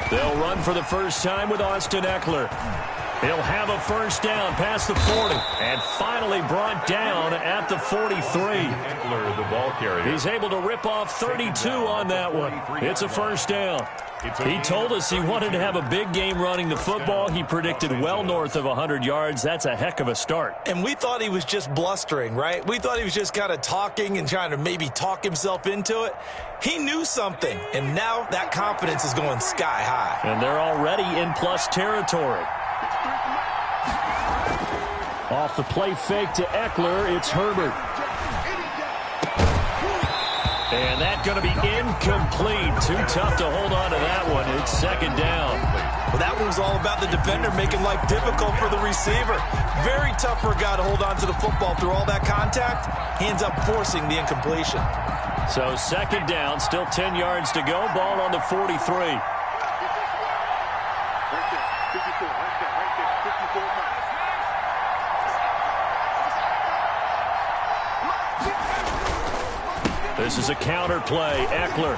They'll run for the first time with Austin Eckler. He'll have a first down past the 40 and finally brought down at the 43. Eckler, the ball carrier. He's able to rip off 32 on that one. It's a first down. He told us he wanted to have a big game running the football. He predicted well north of 100 yards. That's a heck of a start. And we thought he was just blustering, right? We thought he was just kind of talking and trying to maybe talk himself into it. He knew something, and now that confidence is going sky high. And they're already in plus territory. Off the play fake to Eckler, it's Herbert. And that's going to be incomplete. Too tough to hold on to that one. It's second down. Well, that one was all about the defender making life difficult for the receiver. Very tough for a guy to hold on to the football through all that contact. He ends up forcing the incompletion. So second down, still 10 yards to go. Ball on the 43. This is a counter play. Eckler.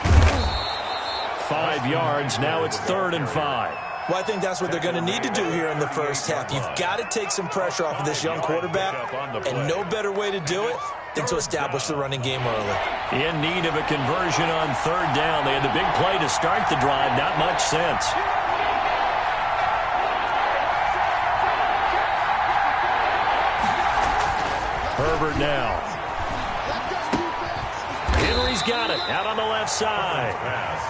5 yards. Now it's 3rd and 5. Well, I think that's what they're going to need to do here in the first half. You've got to take some pressure off of this young quarterback, and no better way to do it than to establish the running game early. In need of a conversion on 3rd down. They had the big play to start the drive. Not much sense. Herbert now. Henry's got it out on the left side.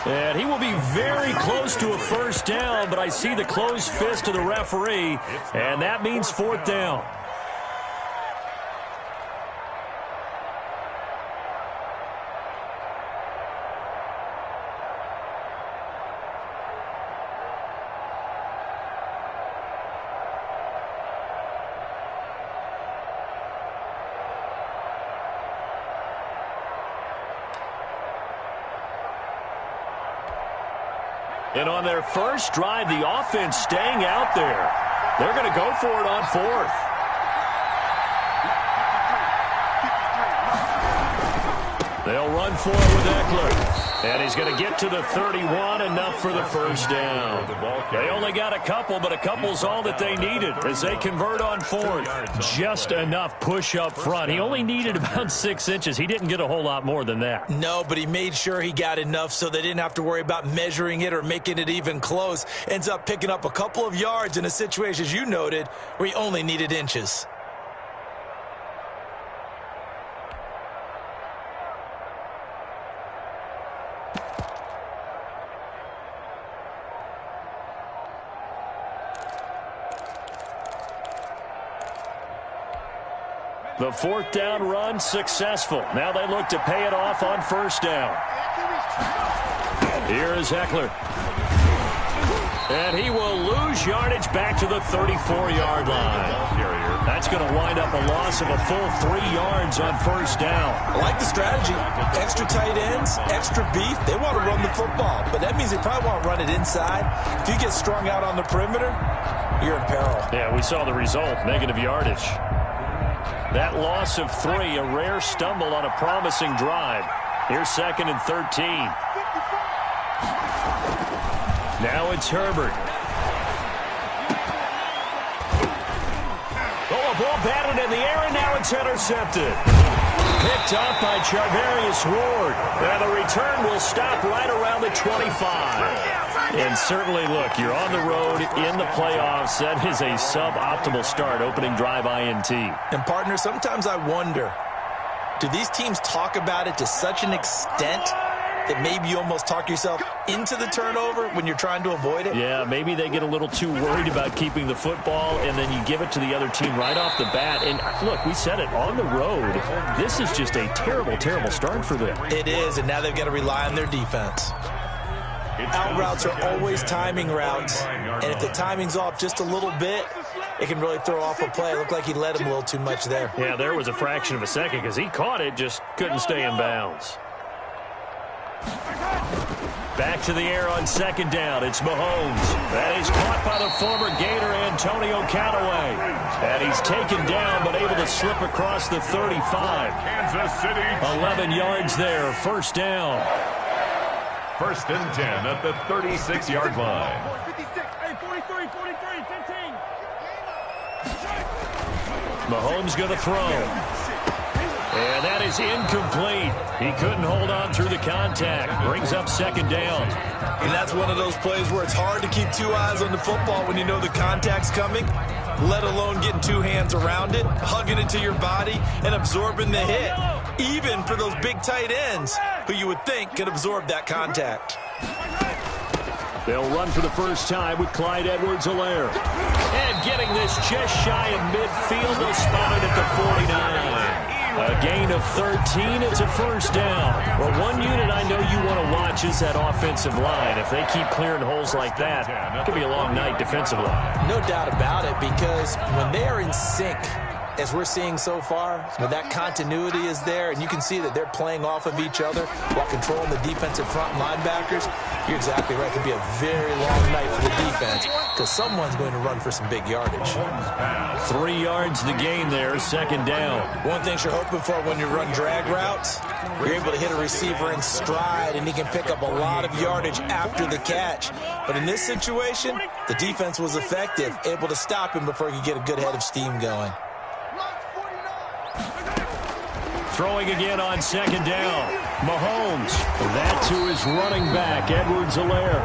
And he will be very close to a first down, but I see the closed fist of the referee, and that means 4th down. And on their first drive, the offense staying out there. They're going to go for it on 4th. They'll run for it with Eckler. And he's going to get to the 31, enough for the first down. They only got a couple, but a couple's all that they needed as they convert on 4th. Just enough push up front. He only needed about 6 inches. He didn't get a whole lot more than that. No, but he made sure he got enough so they didn't have to worry about measuring it or making it even close. Ends up picking up a couple of yards in a situation, as you noted, where he only needed inches. The 4th down run successful. Now they look to pay it off on 1st down. Here is Eckler. And he will lose yardage back to the 34-yard line. That's going to wind up a loss of a full 3 yards on 1st down. I like the strategy. Extra tight ends, extra beef. They want to run the football, but that means they probably want to run it inside. If you get strung out on the perimeter, you're in peril. Yeah, we saw the result, negative yardage. That loss of 3, a rare stumble on a promising drive. Here's 2nd and 13. Now it's Herbert. Oh, a ball batted in the air, and now it's intercepted. Picked up by Charvarius Ward. And the return will stop right around the 25. And certainly, look, you're on the road in the playoffs. That is a suboptimal start, opening drive INT. And, partner, sometimes I wonder, do these teams talk about it to such an extent that maybe you almost talk yourself into the turnover when you're trying to avoid it? Yeah, maybe they get a little too worried about keeping the football, and then you give it to the other team right off the bat. And, look, we said it, on the road, this is just a terrible, terrible start for them. It is, and now they've got to rely on their defense. Out routes are always timing routes, and if the timing's off just a little bit, it can really throw off a play. It looked like he led him a little too much there. Yeah, there was a fraction of a second because he caught it, just couldn't stay in bounds. Back to the air on 2nd down. It's Mahomes. And he's caught by the former Gator Antonio Callaway. And he's taken down but able to slip across the 35. Kansas City. 11 yards there, 1st down. First and 10 at the 36-yard line. 56, hey, 43, 15. Mahomes going to throw. And that is incomplete. He couldn't hold on through the contact. Brings up second down. And that's one of those plays where it's hard to keep two eyes on the football when you know the contact's coming, let alone getting two hands around it, hugging it to your body, and absorbing the hit. Even for those big tight ends who you would think could absorb that contact. They'll run for the first time with Clyde Edwards-Helaire. And getting this just shy of midfield, they'll spot it at the 49. A gain of 13, it's a first down. Well, one unit I know you want to watch is that offensive line. If they keep clearing holes like that, it could be a long night defensively. No doubt about it, because when they are in sync, as we're seeing so far, when that continuity is there, and you can see that they're playing off of each other while controlling the defensive front linebackers, you're exactly right. It could be a very long night for the defense because someone's going to run for some big yardage. 3 yards the gain there, second down. One thing you're hoping for when you run drag routes, you're able to hit a receiver in stride, and he can pick up a lot of yardage after the catch. But in this situation, the defense was effective, able to stop him before he could get a good head of steam going. Throwing again on second down. Mahomes. That to his running back, Edwards-Helaire.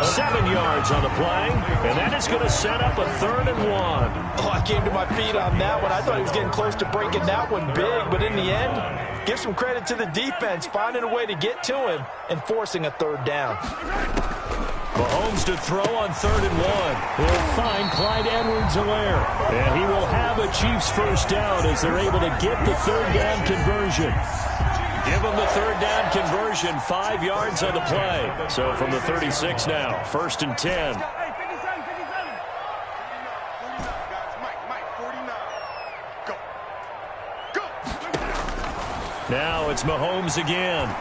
7 yards on the play, and that is going to set up a 3rd and 1. Oh, I came to my feet on that one. I thought he was getting close to breaking that one big, but in the end, give some credit to the defense, finding a way to get to him and forcing a 3rd down. Mahomes to throw on 3rd and 1. He'll find Clyde Edwards-Helaire. And he will have a Chiefs first down as they're able to get the 3rd down conversion. Give them the 3rd down conversion, 5 yards on the play. So from the 36 now, 1st and 10. Now it's Mahomes again.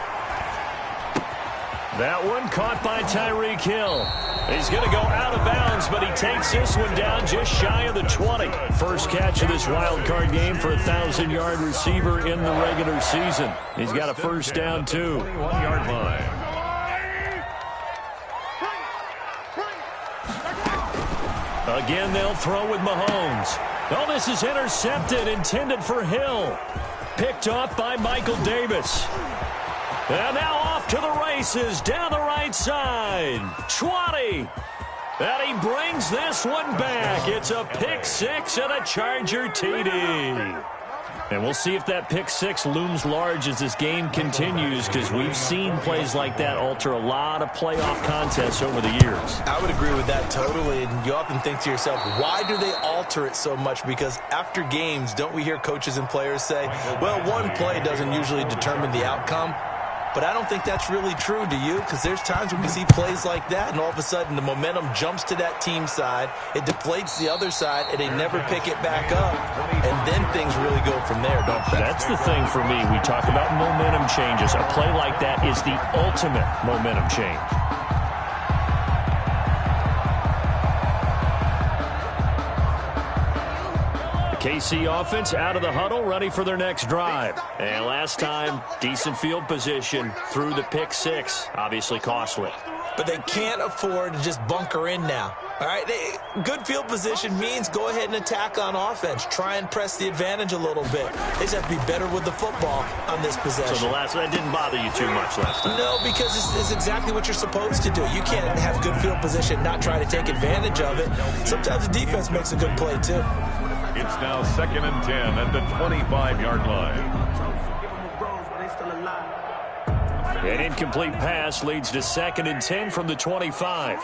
That one caught by Tyreek Hill. He's going to go out of bounds, but he takes this one down just shy of the 20. First catch of this wild card game for a 1,000-yard receiver in the regular season. He's got a first down, too. 21-yard line. Again, they'll throw with Mahomes. Oh, this is intercepted, intended for Hill. Picked off by Michael Davis. And now off to the races, down the right side. 20. And he brings this one back. It's a pick six and a Charger TD. And we'll see if that pick six looms large as this game continues, because we've seen plays like that alter a lot of playoff contests over the years. I would agree with that totally. And you often think to yourself, why do they alter it so much? Because after games, don't we hear coaches and players say, well, one play doesn't usually determine the outcome? But I don't think that's really true, do you? Because there's times when we see plays like that, and all of a sudden the momentum jumps to that team side, it deflates the other side, and they never pick it back up. And then things really go from there, don't they? That's the thing for me. We talk about momentum changes. A play like that is the ultimate momentum change. KC offense out of the huddle, ready for their next drive. And last time, decent field position through the pick six. Obviously costly. But they can't afford to just bunker in now. All right, good field position means go ahead and attack on offense. Try and press the advantage a little bit. They just have to be better with the football on this possession. So that didn't bother you too much last time? No, because it's exactly what you're supposed to do. You can't have good field position, not try to take advantage of it. Sometimes the defense makes a good play, too. It's now 2nd and 10 at the 25-yard line. An incomplete pass leads to 2nd and 10 from the 25.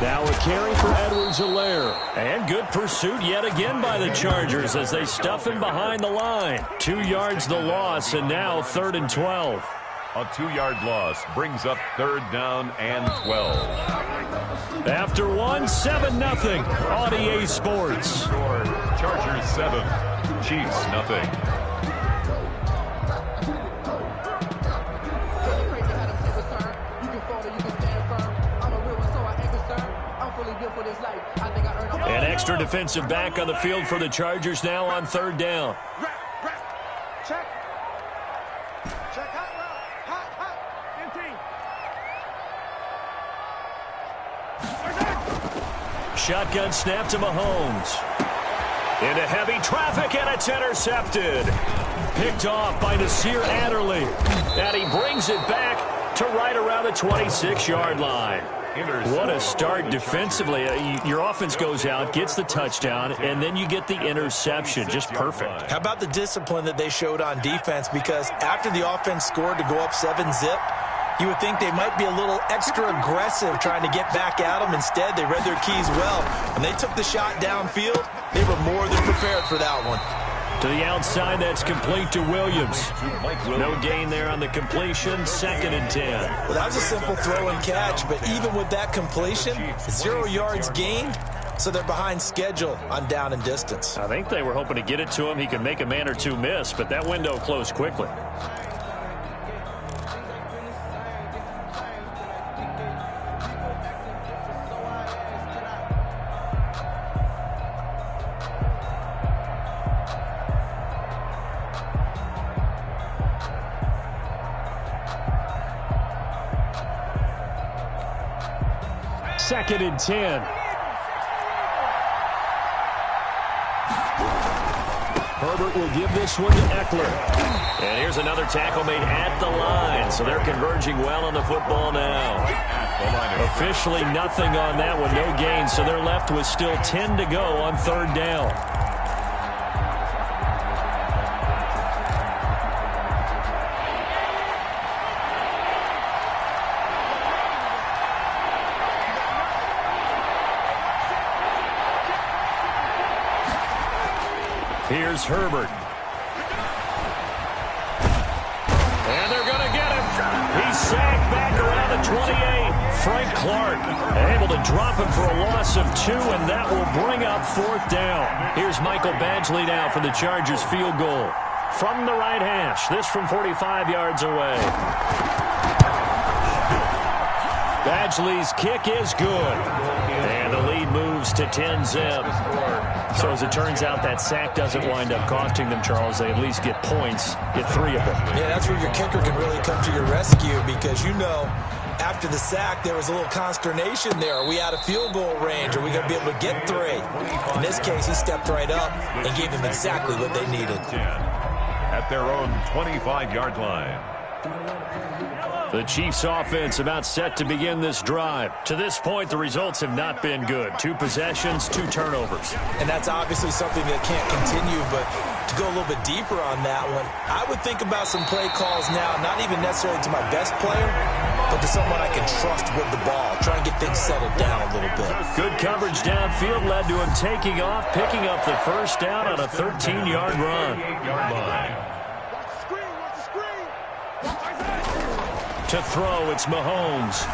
Now a carry for Edwards-Helaire. And good pursuit yet again by the Chargers as they stuff him behind the line. 2 yards the loss, and now 3rd and 12. A 2-yard loss brings up 3rd down and 12. After 7-0. Audier Sports. Chargers 7, Chiefs nothing. An extra defensive back on the field for the Chargers now on 3rd down. Check. Check out. shotgun snap to Mahomes. Into heavy traffic, and it's intercepted. Picked off by Nasir Adderley. And he brings it back to right around the 26-yard line. What a start defensively. Your offense goes out, gets the touchdown, and then you get the interception. Just perfect. How about the discipline that they showed on defense? Because after the offense scored to go up 7-zip, you would think they might be a little extra aggressive trying to get back at them. Instead, they read their keys well. When they took the shot downfield, they were more than prepared for that one. To the outside, that's complete to Williams. No gain there on the completion, 2nd and 10. Well, that was a simple throw and catch, but even with that completion, 0 yards gained, so they're behind schedule on down and distance. I think they were hoping to get it to him. He could make a man or two miss, but that window closed quickly. Second and 10. Herbert will give this one to Eckler. And here's another tackle made at the line. So they're converging well on the football now. Officially nothing on that one. No gain. So they're left with still 10 to go on 3rd down. Here's Herbert. And they're going to get him. He's sacked back around the 28. Frank Clark able to drop him for a loss of 2, and that will bring up 4th down. Here's Michael Badgley now for the Chargers field goal. From the right hash, this from 45 yards away. Badgley's kick is good. And the lead moves to 10-zip. So as it turns out, that sack doesn't wind up costing them, Charles. They at least get points, get 3 of them. Yeah, that's where your kicker can really come to your rescue because, you know, after the sack, there was a little consternation there. Are we out of field goal range? Are we going to be able to get 3? In this case, he stepped right up and gave them exactly what they needed. At their own 25-yard line. The Chiefs offense about set to begin this drive. To this point, the results have not been good. 2 possessions, 2 turnovers. And that's obviously something that can't continue, but to go a little bit deeper on that one, I would think about some play calls now, not even necessarily to my best player, but to someone I can trust with the ball, trying to get things settled down a little bit. Good coverage downfield led to him taking off, picking up the 1st down on a 13-yard run. To throw, it's Mahomes.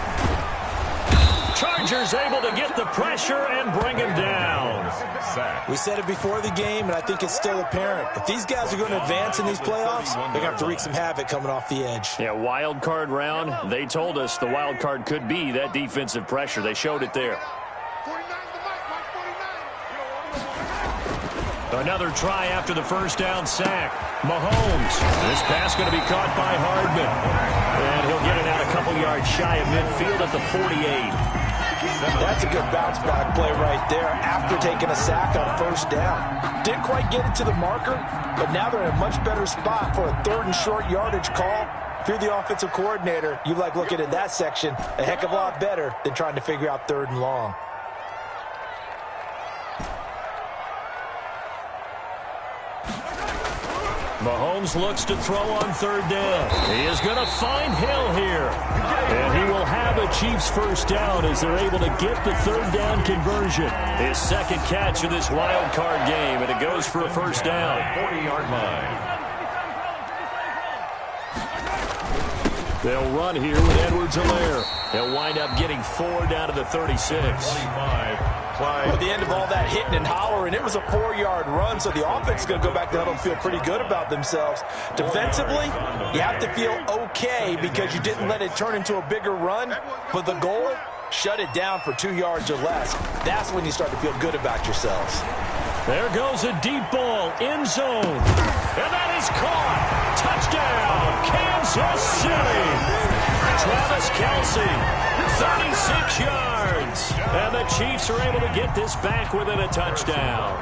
Chargers able to get the pressure and bring him down. We said it before the game, and I think it's still apparent. If these guys are going to advance in these playoffs, they're going to have to wreak some havoc coming off the edge. Yeah, wild card round. They told us the wild card could be that defensive pressure. They showed it there. Another try after the 1st down sack. Mahomes. This pass going to be caught by Hardman. And he'll get it out a couple yards shy of midfield at the 48. That's a good bounce-back play right there after taking a sack on 1st down. Didn't quite get it to the marker, but now they're in a much better spot for a 3rd and short yardage call. If you're the offensive coordinator, you like looking at that section a heck of a lot better than trying to figure out 3rd and long. Mahomes looks to throw on 3rd down. He is going to find Hill here. And he will have a Chiefs 1st down as they're able to get the 3rd down conversion. His 2nd catch of this wild card game, and it goes for a 1st down. 40-yard line. They'll run here with Edwards-Helaire. They'll wind up getting 4 down to the 36. 25. At the end of all that hitting and hollering, it was a 4-yard run, so the offense is going to go back to huddle and feel pretty good about themselves. Defensively, you have to feel okay because you didn't let it turn into a bigger run, but the goal, shut it down for 2 yards or less. That's when you start to feel good about yourselves. There goes a deep ball, end zone. And that is caught. Touchdown, Kansas City. Travis Kelce, 36 yards. And the Chiefs are able to get this back within a touchdown.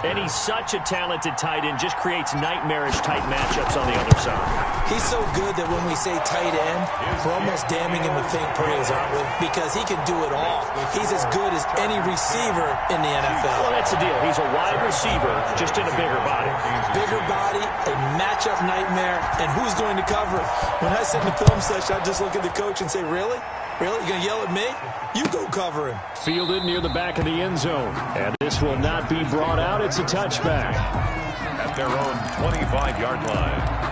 And he's such a talented tight end, just creates nightmarish-type matchups on the other side. He's so good that when we say tight end, we're almost damning him with faint praise, aren't we? Because he can do it all. He's as good as any receiver in the NFL. Well, that's the deal. He's a wide receiver, just in a bigger body. Bigger body, a matchup nightmare, and who's going to cover? When I sit in the film session, I just look at the coach and say, really? Really? You going to yell at me? You go cover him. Fielded near the back of the end zone. And this will not be brought out. It's a touchback. At their own 25-yard line.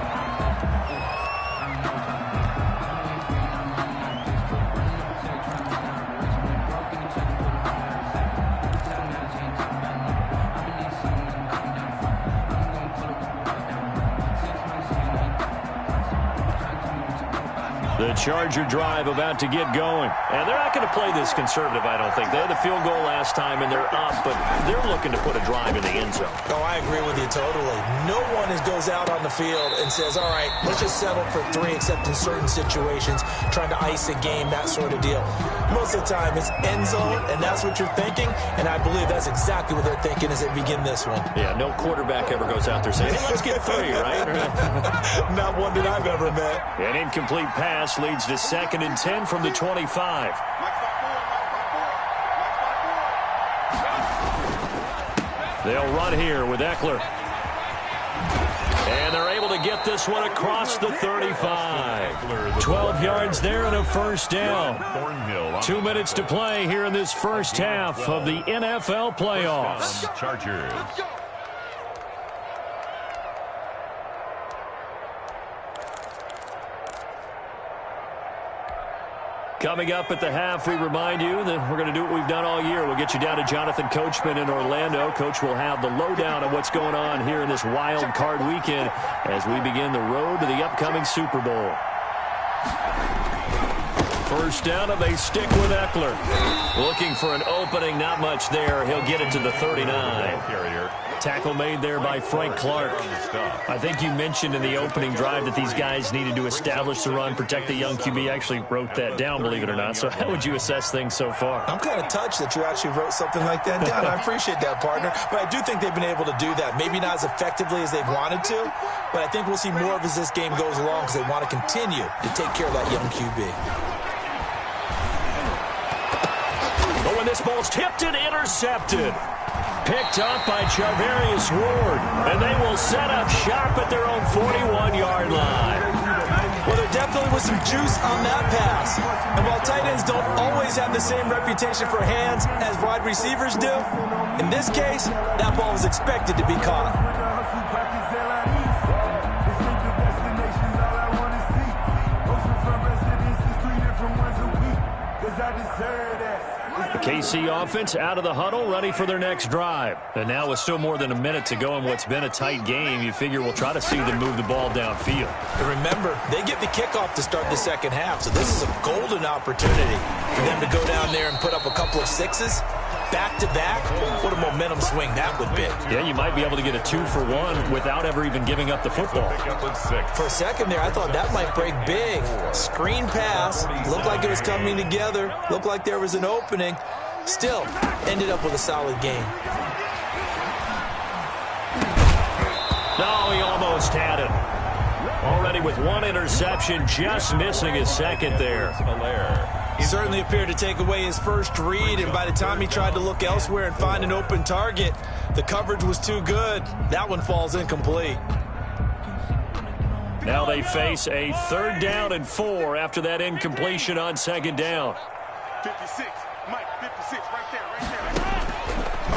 The Charger drive about to get going. And they're not going to play this conservative, I don't think. They had the field goal last time, and they're up, but they're looking to put a drive in the end zone. Oh, I agree with you totally. No one goes out on the field and says, all right, let's just settle for 3, except in certain situations, trying to ice a game, that sort of deal. Most of the time, it's end zone, and that's what you're thinking, and I believe that's exactly what they're thinking as they begin this one. Yeah, no quarterback ever goes out there saying, hey, let's get 3, right? Not one that I've ever met. An incomplete pass leads to 2nd and 10 from the 25. They'll run here with Eckler. And they're able to get this one across the 35. 12 yards there and a first down. 2 minutes to play here in this first half of the NFL playoffs. Chargers. Coming up at the half, we remind you that we're going to do what we've done all year. We'll get you down to Jonathan Coachman in Orlando. Coach will have the lowdown on what's going on here in this wild card weekend as we begin the road to the upcoming Super Bowl. First down, and they stick with Eckler. Looking for an opening, not much there. He'll get it to the 39. Tackle made there by Frank Clark. I think you mentioned in the opening drive that these guys needed to establish the run, protect the young QB. Actually wrote that down, believe it or not. So how would you assess things so far? I'm kind of touched that you actually wrote something like that down. I appreciate that, partner. But I do think they've been able to do that. Maybe not as effectively as they've wanted to, but I think we'll see more of as this game goes along because they want to continue to take care of that young QB. Oh, and this ball's tipped and intercepted. Picked up by Charvarius Ward. And they will set up shop at their own 41-yard line. Well, there definitely was some juice on that pass. And while tight ends don't always have the same reputation for hands as wide receivers do, in this case, that ball was expected to be caught. KC offense out of the huddle, ready for their next drive. And now with still more than a minute to go in what's been a tight game, you figure we'll try to see them move the ball downfield. And remember, they get the kickoff to start the second half, so this is a golden opportunity for them to go down there and put up a couple of sixes. Back-to-back, what a momentum swing that would be. Yeah, you might be able to get a 2-for-1 without ever even giving up the football. For a second there, I thought that might break big. Screen pass, looked like it was coming together, looked like there was an opening. Still, ended up with a solid game. No, he almost had it. Already with one interception, just missing his second there. He certainly appeared to take away his first read, and by the time he tried to look elsewhere and find an open target, the coverage was too good. That one falls incomplete. Now they face a 3rd down and 4 after that incompletion on 2nd down. 56, Mike, 56, right there.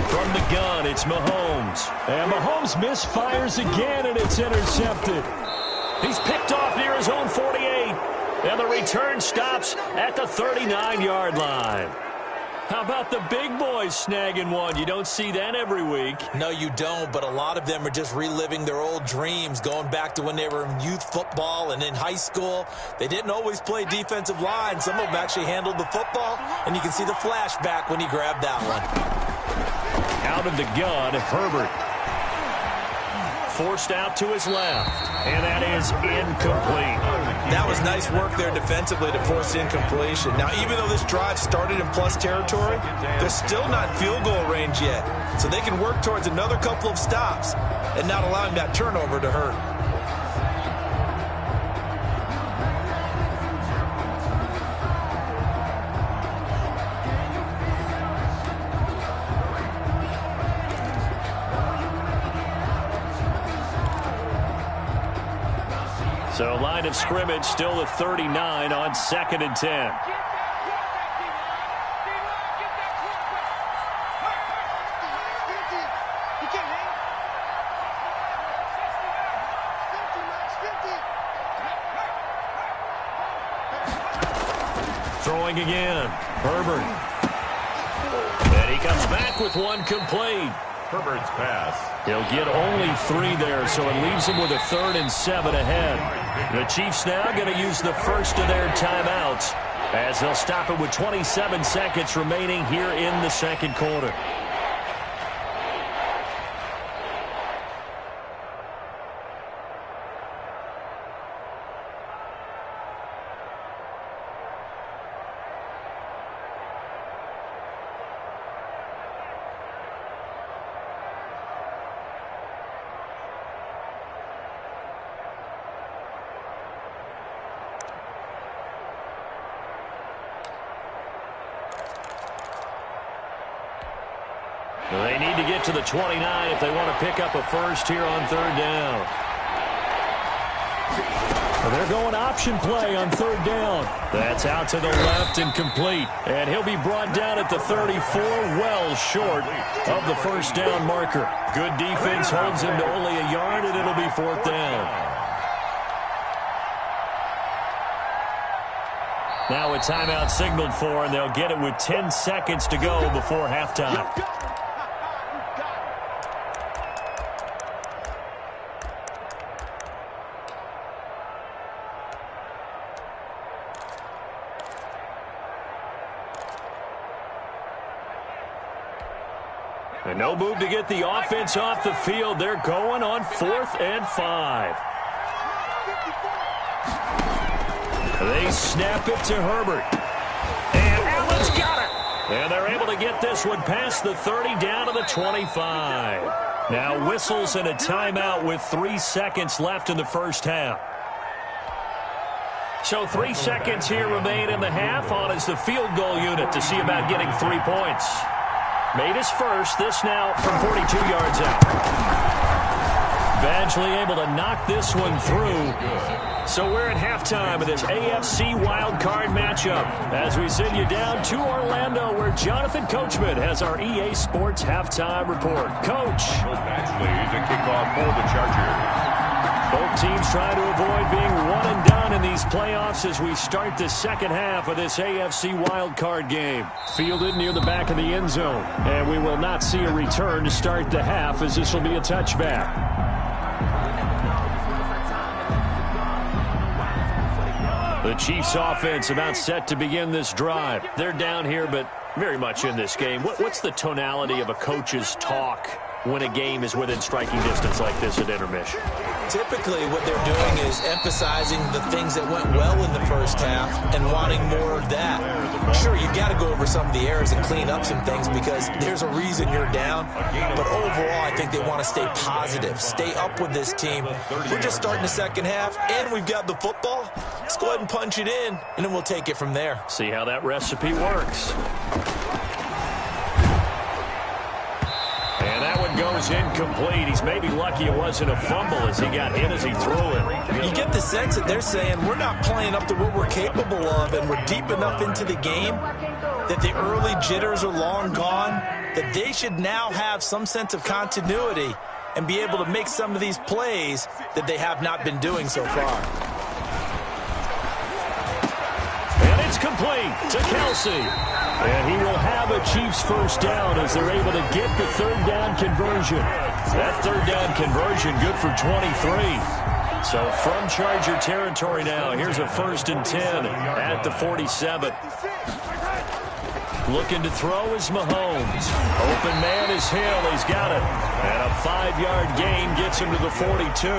From the gun, it's Mahomes. And Mahomes misfires again, and it's intercepted. He's picked off near his own 48. And the return stops at the 39-yard line. How about the big boys snagging one? You don't see that every week. No, you don't, but a lot of them are just reliving their old dreams, going back to when they were in youth football and in high school. They didn't always play defensive line. Some of them actually handled the football, and you can see the flashback when he grabbed that one. Out of the gun, Herbert. Forced out to his left, and that is incomplete. That was nice work there defensively to force incompletion. Now, even though this drive started in plus territory, they're still not field goal range yet. So they can work towards another couple of stops and not allowing that turnover to hurt. So line of scrimmage still at 39 on 2nd and 10. Throwing again. Herbert. And he comes back with one complete. Herbert's pass. He'll get only 3 there, so it leaves him with a 3rd and 7 ahead. The Chiefs now going to use the first of their timeouts as they'll stop it with 27 seconds remaining here in the second quarter. They need to get to the 29 if they want to pick up a first here on 3rd down. Well, they're going option play on 3rd down. That's out to the left and complete. And he'll be brought down at the 34, well short of the first down marker. Good defense holds him to only a yard, and it'll be 4th down. Now a timeout signaled for, and they'll get it with 10 seconds to go before halftime. And no move to get the offense off the field. They're going on 4th and 5. They snap it to Herbert. And Allen's got it. And they're able to get this one past the 30 down to the 25. Now whistles and a timeout with 3 seconds left in the first half. So 3 seconds here remain in the half. On is the field goal unit to see about getting 3 points. Made his first. This now from 42 yards out. Eventually able to knock this one through. So we're at halftime of this AFC wildcard matchup as we send you down to Orlando where Jonathan Coachman has our EA Sports halftime report. Coach. Eventually the kickoff for the Chargers. Both teams trying to avoid being one and done in these playoffs as we start the second half of this AFC wildcard game. Fielded near the back of the end zone. And we will not see a return to start the half as this will be a touchback. The Chiefs offense about set to begin this drive. They're down here but very much in this game. What's the tonality of a coach's talk when a game is within striking distance like this at intermission? Typically, what they're doing is emphasizing the things that went well in the first half and wanting more of that. Sure, you've got to go over some of the errors and clean up some things because there's a reason you're down. But overall, I think they want to stay positive, stay up with this team. We're just starting the second half, and we've got the football. Let's go ahead and punch it in, and then we'll take it from there. See how that recipe works. And that one goes incomplete. He's maybe lucky it wasn't a fumble as he got hit as he threw it. You get the sense that they're saying we're not playing up to what we're capable of, and we're deep enough into the game that the early jitters are long gone, that they should now have some sense of continuity and be able to make some of these plays that they have not been doing so far. And it's complete to Kelsey. And he will have a Chiefs first down as they're able to get the 3rd down conversion. That 3rd down conversion good for 23. So from Charger territory now, here's a 1st and 10 at the 47. Looking to throw is Mahomes. Open man is Hill. He's got it. And a 5-yard gain gets him to the 42.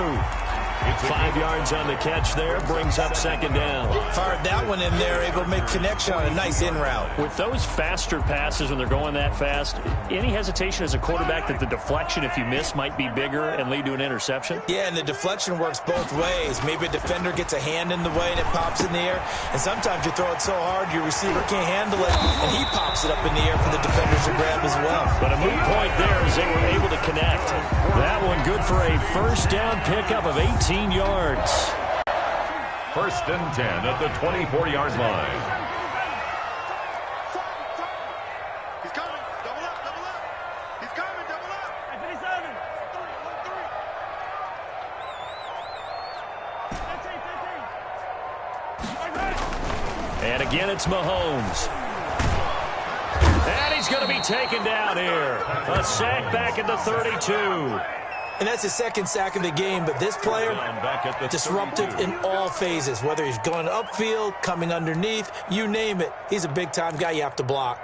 5 yards on the catch there, brings up second down. Fired that one in there, able to make connection on a nice in route. With those faster passes when they're going that fast, any hesitation as a quarterback that the deflection, if you miss, might be bigger and lead to an interception? Yeah, and the deflection works both ways. Maybe a defender gets a hand in the way and it pops in the air. And sometimes you throw it so hard your receiver can't handle it, and he pops it up in the air for the defenders to grab as well. But a moot point there as they were able to connect. That one good for a first down pickup of 18 yards. First and 10 at the 24-yard line. He's coming. Double up, double up. He's coming, double up. 57. 3. And again, it's Mahomes. And he's going to be taken down here. A sack back at the 32. And that's his second sack of the game, but this player, disruptive in all phases, whether he's going upfield, coming underneath, you name it. He's a big-time guy you have to block.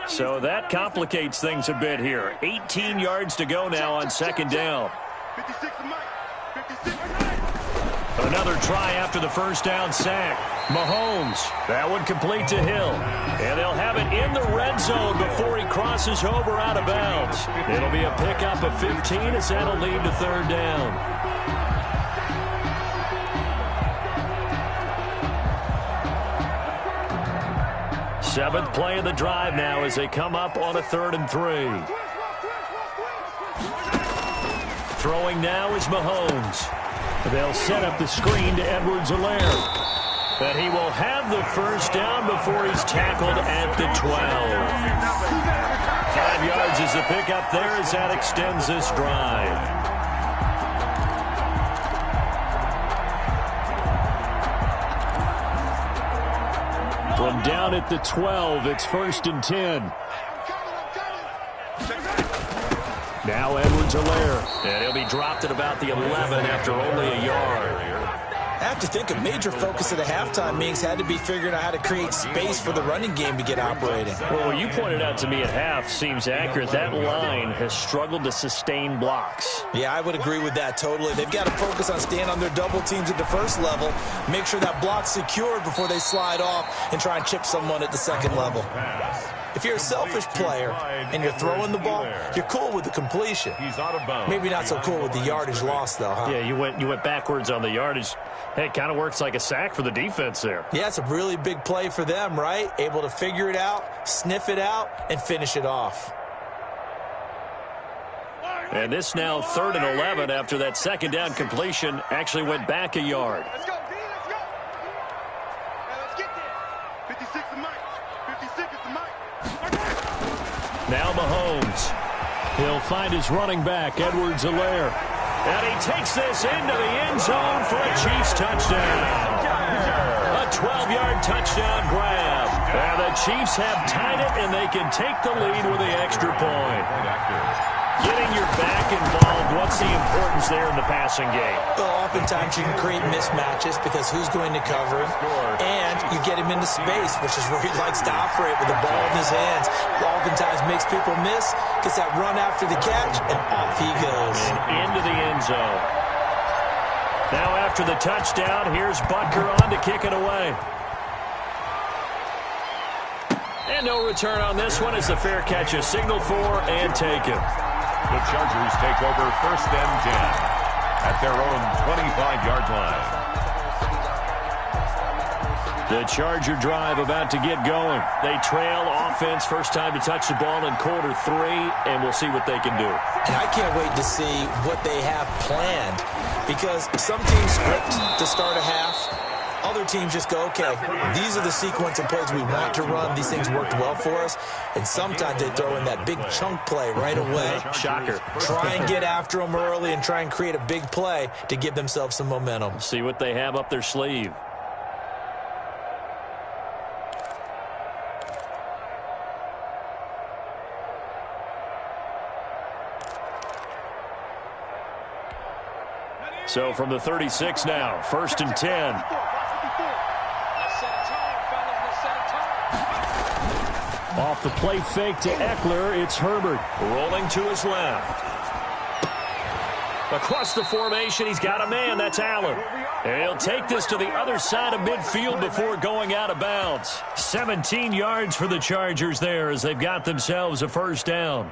So that complicates things a bit here. 18 yards to go now on second down. 56 to Mike. 56. Another try after the first down sack. Mahomes, that one complete to Hill. And they'll have it in the red zone before he crosses over out of bounds. It'll be a pickup of 15 as that'll lead to third down. Seventh play of the drive now as they come up on a 3rd and 3. Throwing now is Mahomes. They'll set up the screen to Edwards-Helaire. But he will have the first down before he's tackled at the 12. 5 yards is the pickup there as that extends this drive. From down at the 12, it's 1st and 10. Now Edwards-Helaire, and he'll be dropped at about the 11 after only a yard. I have to think a major focus of the halftime meetings had to be figuring out how to create space for the running game to get operating. Well, what you pointed out to me at half seems accurate. That line has struggled to sustain blocks. Yeah, I would agree with that totally. They've got to focus on staying on their double teams at the first level, make sure that block's secured before they slide off and try and chip someone at the second level. If you're a selfish player and you're throwing the ball, you're cool with the completion. He's out of bounds. Maybe not so cool with the yardage loss, though, huh? Yeah, you went backwards on the yardage. Hey, it kind of works like a sack for the defense there. Yeah, it's a really big play for them, right? Able to figure it out, sniff it out, and finish it off. And this now 3rd and 11 after that second down completion actually went back a yard. Let's go, D, let's go. Now let's get there. 56 to Mike. 56 is to Mike. Now Mahomes. He'll find his running back, Edwards-Helaire. And he takes this into the end zone for a Chiefs touchdown. A 12-yard touchdown grab. And the Chiefs have tied it, and they can take the lead with the extra point. Getting your back involved, what's the importance there in the passing game? Well, oftentimes you can create mismatches because who's going to cover him, and you get him into space, which is where he likes to operate with the ball in his hands. Oftentimes makes people miss, gets that run after the catch, and off he goes. And into the end zone. Now after the touchdown, here's Butker on to kick it away. And no return on this one as the fair catch is signaled for and taken. The Chargers take over 1st and 10 at their own 25-yard line. The Charger drive about to get going. They trail offense, first time to touch the ball in quarter 3, and we'll see what they can do. And I can't wait to see what they have planned, because some teams script to start a half. Other teams just go, okay, these are the sequence of plays we want to run. These things worked well for us. And sometimes they throw in that big chunk play right away. Shocker. Try and get after them early and try and create a big play to give themselves some momentum. See what they have up their sleeve. So from the 36 now, 1st and 10. Off the play fake to Eckler, it's Herbert. Rolling to his left. Across the formation, he's got a man. That's Allen. And he'll take this to the other side of midfield before going out of bounds. 17 yards for the Chargers there as they've got themselves a first down.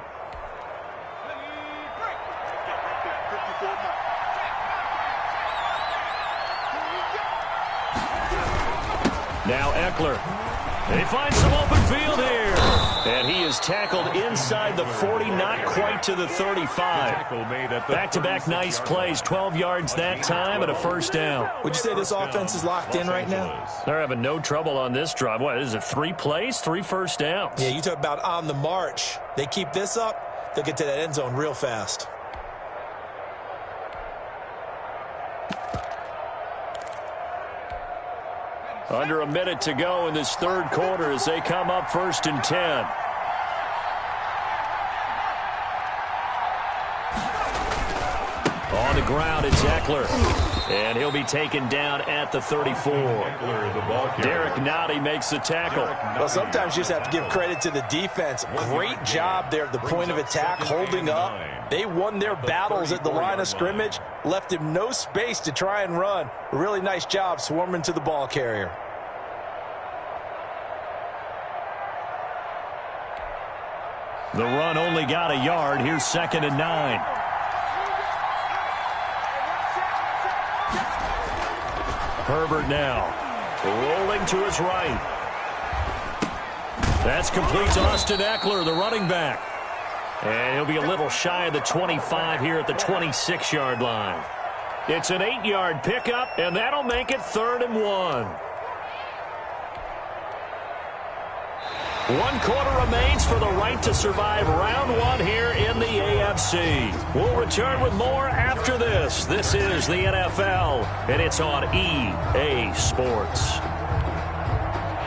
Now Eckler. They find some open field here. And he is tackled inside the 40, not quite to the 35. Back-to-back nice plays, 12 yards that time and a first down. Would you say this offense is locked in right now? They're having no trouble on this drive. What, is it 3 plays, 3 first downs? Yeah, you talk about on the march. They keep this up, they'll get to that end zone real fast. Under a minute to go in this third quarter as they come up 1st and 10. On the ground, it's Eckler. And he'll be taken down at the 34. Derek Nottie makes the tackle. Well, sometimes you just have to give credit to the defense. Great job there at the point of attack, holding up. They won their battles at the line of scrimmage, left him no space to try and run. Really nice job swarming to the ball carrier. The run only got a yard. Here's 2nd and 9. Herbert now rolling to his right. That's complete to Austin Eckler, the running back. And he'll be a little shy of the 25 here at the 26-yard line. It's an 8-yard pickup, and that'll make it 3rd and 1. 1 quarter remains for the right to survive round 1 here in the AFC. We'll return with more after this. This is the NFL, and it's on EA Sports.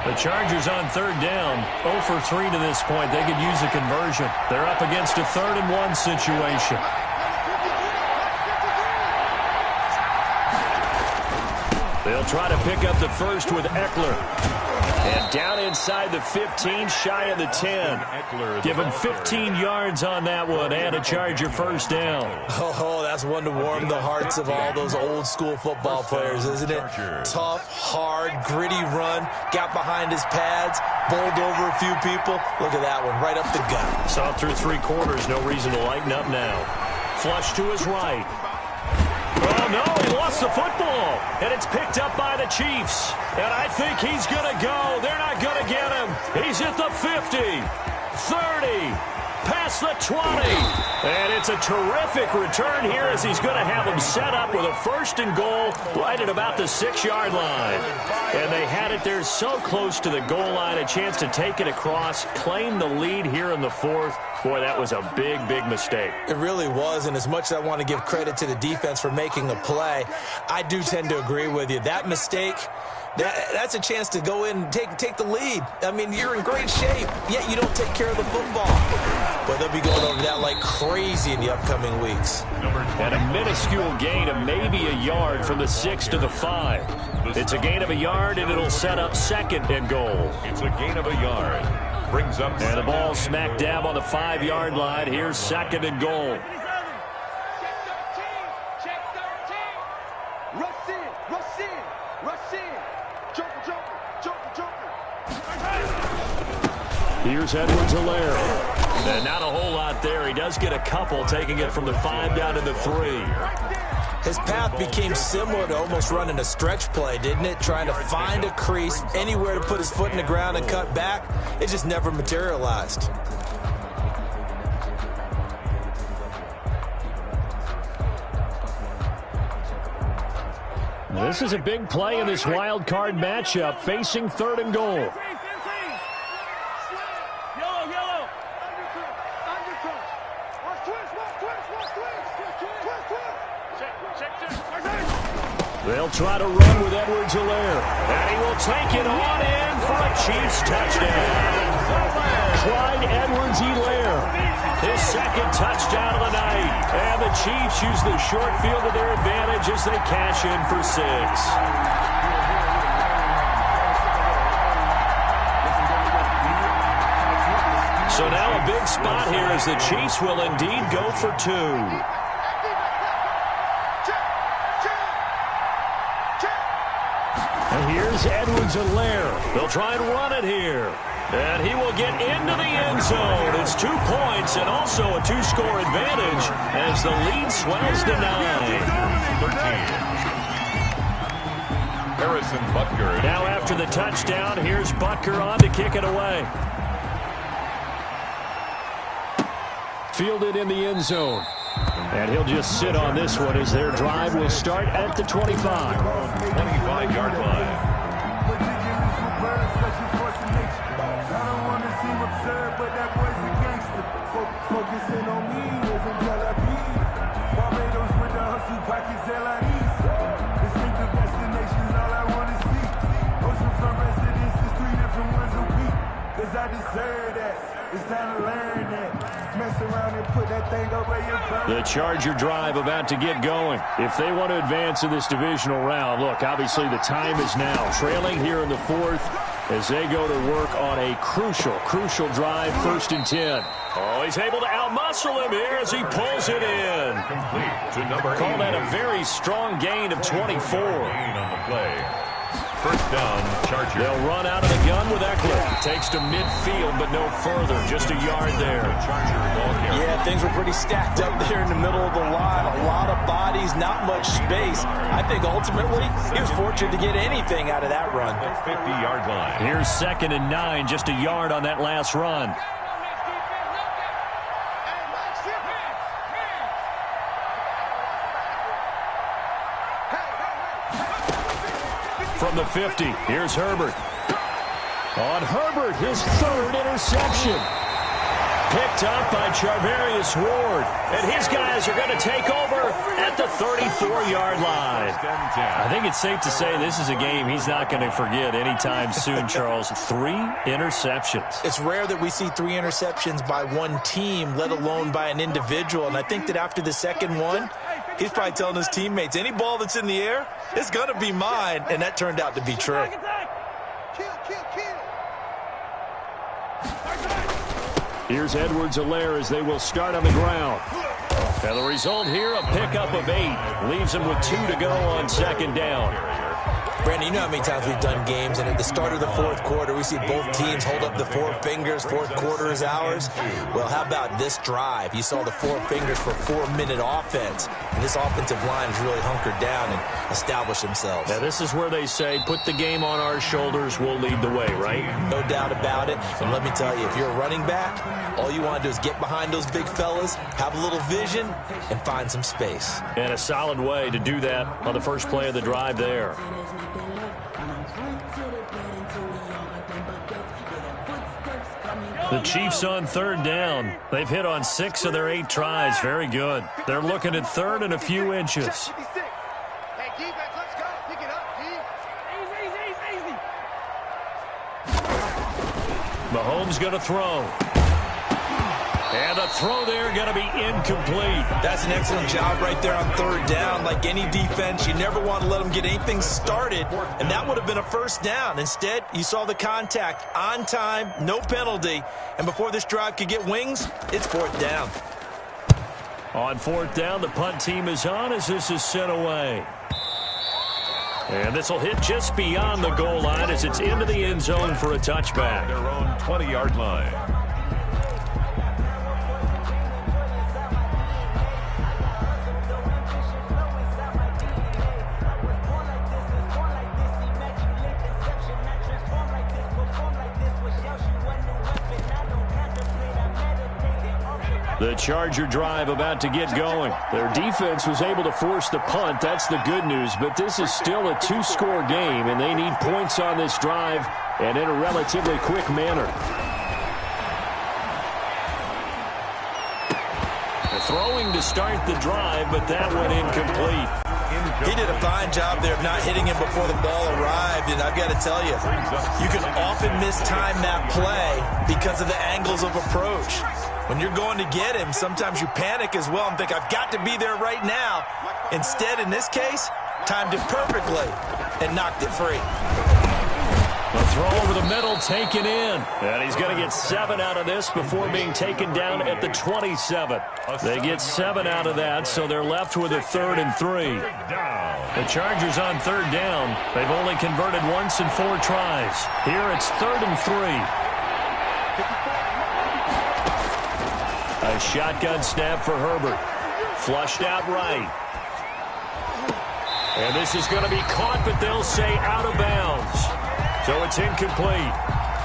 The Chargers on 3rd down, 0 for 3 to this point. They could use a conversion. They're up against a 3rd and 1 situation. They'll try to pick up the first with Eckler. And down inside the 15, shy of the 10. Give him 15 yards on that one and a Charger first down. Oh, that's one to warm the hearts of all those old school football players, isn't it? Tough, hard, gritty run. Got behind his pads, bowled over a few people. Look at that one, right up the gut. Saw through 3 quarters, no reason to lighten up now. Flush to his right. Oh, no, he lost the football, and it's picked up by the Chiefs. And I think he's going to go. They're not going to get him. He's at the 50, 30, past the 20. And it's a terrific return here as he's going to have him set up with a 1st and goal right at about the 6-yard line. And they had it there so close to the goal line, a chance to take it across, claim the lead here in the 4th. Boy, that was a big, big mistake. It really was, and as much as I want to give credit to the defense for making a play, I do tend to agree with you. That mistake, that's a chance to go in and take the lead. I mean, you're in great shape, yet you don't take care of the football. But they'll be going over that like crazy in the upcoming weeks. And a minuscule gain of maybe a yard from the 6 to the 5. It's a gain of a yard, and it'll set up 2nd and goal. It's a gain of a yard. Brings up and the ball smack dab on the 5-yard line. Here's 2nd and goal. Check 13. Rush in, rush in, rush in. Joker, joker, joker, joker. Here's Edwards-Helaire. And not a whole lot there. He does get a couple, taking it from the 5 down to the 3. His path became similar to almost running a stretch play, didn't it? Trying to find a crease, anywhere to put his foot in the ground and cut back. It just never materialized. This is a big play in this wild card matchup, facing 3rd and goal. They'll try to run with Edwards-Helaire. And he will take it on in for a Chiefs touchdown. Clyde Edwards-Helaire, his 2nd touchdown of the night. And the Chiefs use the short field to their advantage as they cash in for 6. big spot here as the Chiefs will indeed go for 2. And here's Edwards-Helaire. They'll try and run it here. And he will get into the end zone. It's 2 points and also a 2-score advantage as the lead swells to 9. 13. Harrison Butker. Now after the touchdown, here's Butker on to kick it away. Fielded in the end zone. And he'll just sit on this one as their drive will start at the 25. 25-yard line. Focusing on me isn't Jalabi. Barbados with the hustle pockets LIDs. Distinctive destinations, all I want to see. Oceanfront residences, 3 different ones a week. Cause I deserve that. It's time to learn that. Mess around and put that thing over your phone. The Charger drive about to get going. If they want to advance in this divisional round, look, obviously the time is now. Trailing here in the 4th as they go to work on a crucial drive, 1st and 10. Oh, he's able to outmuscle him here as he pulls it in. Complete to number 8. Call that a very strong gain of 24. Gain on the play. 1st down, Charger. They'll run out of the gun with Eckler. Takes to midfield, but no further. Just a yard there. Charger ball carrier. Yeah, things were pretty stacked up there in the middle of the line. A lot of bodies, not much space. I think ultimately he was fortunate to get anything out of that run. 50-yard line. Here's 2nd and 9, just a yard on that last run. From the 50, here's Herbert. On Herbert, his 3rd interception. Picked up by Charvarius Ward. And his guys are going to take over at the 34-yard line. I think it's safe to say this is a game he's not going to forget anytime soon, Charles. 3 interceptions. It's rare that we see 3 interceptions by one team, let alone by an individual. And I think that after the 2nd one, he's probably telling his teammates, any ball that's in the air, it's going to be mine. And that turned out to be true. Here's Edwards-Helaire as they will start on the ground. And the result here, a pickup of 8. Leaves him with 2 to go on 2nd down. Brandon, you know how many times we've done games, and at the start of the 4th quarter, we see both teams hold up the 4 fingers, 4th quarter is ours. Well, how about this drive? You saw the 4 fingers for 4-minute offense, and this offensive line has really hunkered down and established themselves. Now, this is where they say, put the game on our shoulders, we'll lead the way, right? No doubt about it, and let me tell you, if you're a running back, all you want to do is get behind those big fellas, have a little vision, and find some space. And a solid way to do that on the first play of the drive there. The Chiefs on 3rd down. They've hit on 6 of their 8 tries. Very good. They're looking at 3rd and a few inches. Hey, defense, let's go. Pick it up, D. Easy. Mahomes going to throw. And the throw there going to be incomplete. That's an excellent job right there on 3rd down. Like any defense, you never want to let them get anything started, and that would have been a 1st down. Instead, you saw the contact on time, no penalty, and before this drive could get wings, it's 4th down. On 4th down, the punt team is on as this is sent away. And this will hit just beyond the goal line as it's into the end zone for a touchback. Their own 20-yard line. The Charger drive about to get going. Their defense was able to force the punt. That's the good news. But this is still a 2-score game, and they need points on this drive and in a relatively quick manner. Throwing to start the drive, but that went incomplete. He did a fine job there of not hitting him before the ball arrived, and I've got to tell you, you can often mistime that play because of the angles of approach. When you're going to get him, sometimes you panic as well and think, I've got to be there right now. Instead, in this case, timed it perfectly and knocked it free. The throw over the middle taken in. And he's going to get 7 out of this before being taken down at the 27. They get 7 out of that, so they're left with a 3rd and 3. The Chargers on 3rd down. They've only converted once in 4 tries. Here it's 3rd and 3. A shotgun snap for Herbert. Flushed out right. And this is going to be caught, but they'll say out of bounds. So it's incomplete.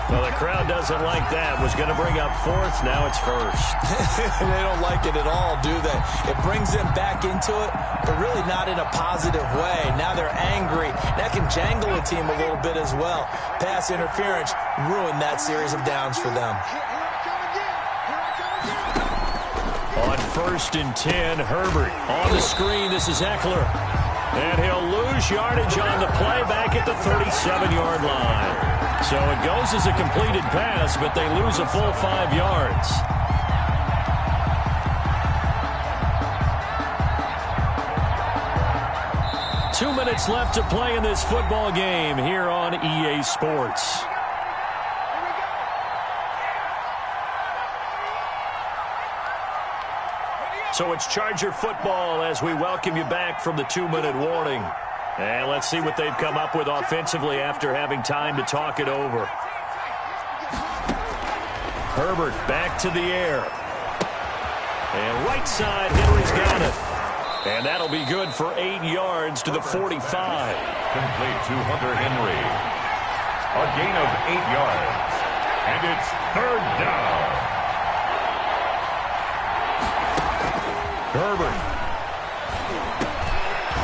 Well, the crowd doesn't like that. Was going to bring up 4th. Now it's 1st. They don't like it at all, do they? It brings them back into it, but really not in a positive way. Now they're angry. That can jangle a team a little bit as well. Pass interference ruined that series of downs for them. On 1st and 10, Herbert. On the screen, this is Eckler. And he'll lose yardage on the play back at the 37-yard line. So it goes as a completed pass, but they lose a full 5 yards. Two minutes left to play in this football game here on EA Sports. So it's Charger football as we welcome you back from the 2-minute warning. And let's see what they've come up with offensively after having time to talk it over. Herbert back to the air. And right side, Henry's got it. And that'll be good for 8 yards to the 45. Complete to Hunter Henry. A gain of 8 yards. And it's 3rd down. Herbert.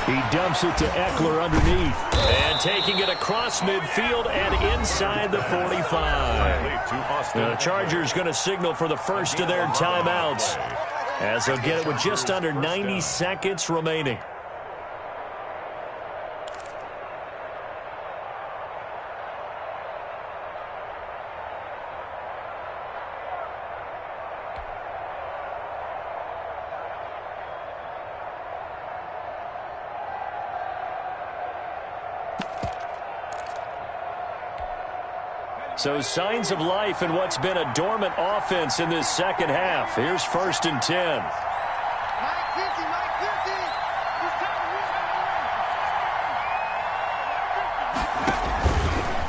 He dumps it to Eckler underneath. And taking it across midfield and inside the 45. The Chargers going to signal for the first of their timeouts, as they'll get it with just under 90 seconds remaining. So signs of life in what's been a dormant offense in this second half. Here's 1st and 10.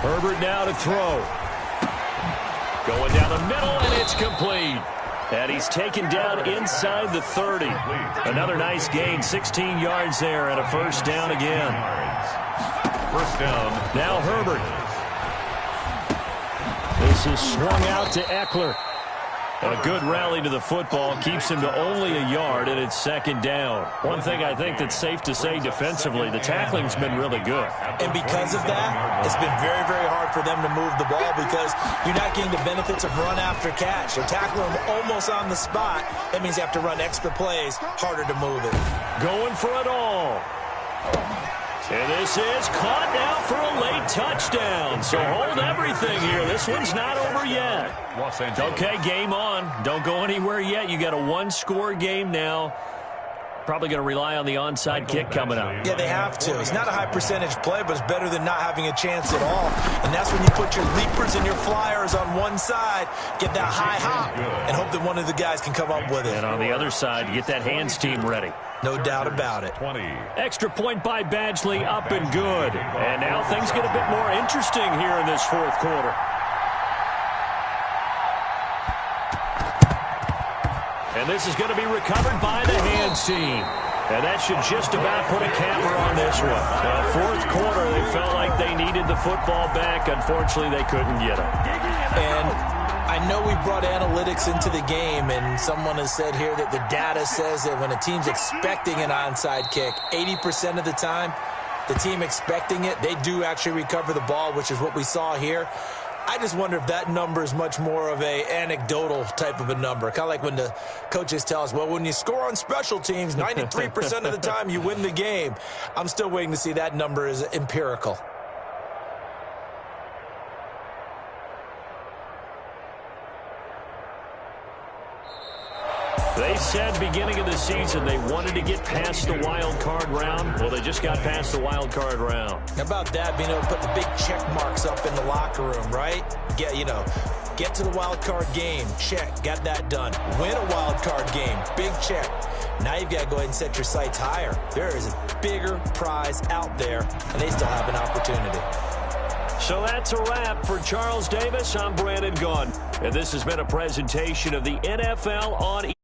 Herbert now to throw. Going down the middle, and it's complete. And he's taken down inside the 30. Another nice gain, 16 yards there, and a 1st down again. 1st down. Now Herbert. This is swung out to Eckler. A good rally to the football keeps him to only a yard, and it's 2nd down. One thing I think that's safe to say defensively, the tackling's been really good. And because of that, it's been very, very hard for them to move the ball because you're not getting the benefits of run after catch. They're tackling them almost on the spot. That means you have to run extra plays, harder to move it. Going for it all. And this is caught now for a late touchdown. So hold everything here. This one's not over yet. Okay, game on. Don't go anywhere yet. You got a 1-score game now. Probably going to rely on the onside kick coming up. Yeah, they have to. It's not a high percentage play, but it's better than not having a chance at all. And that's when you put your leapers and your flyers on one side, get that high hop, and hope that one of the guys can come up with it. And on the other side, get that hands team ready. No doubt about it. 20. Extra point by Badgley, up and good. And now things get a bit more interesting here in this 4th quarter. And this is going to be recovered by the hands team. And that should just about put a capper on this one. 4th quarter, they felt like they needed the football back. Unfortunately, they couldn't get it. And I know we brought analytics into the game, and someone has said here that the data says that when a team's expecting an onside kick, 80% of the time, the team expecting it, they do actually recover the ball, which is what we saw here. I just wonder if that number is much more of a anecdotal type of a number. Kind of like when the coaches tell us, well, when you score on special teams, 93% of the time you win the game. I'm still waiting to see that number is empirical. They said beginning of the season they wanted to get past the wild card round. Well, they just got past the wild card round. How about that, being able to put the big check marks up in the locker locker room, right? Get to the wild card game. Check. Got that done. Win a wild card game. Big check. Now you've got to go ahead and set your sights higher. There is a bigger prize out there, and they still have an opportunity. So that's a wrap for Charles Davis. I'm Brandon Gaughan, and this has been a presentation of the NFL on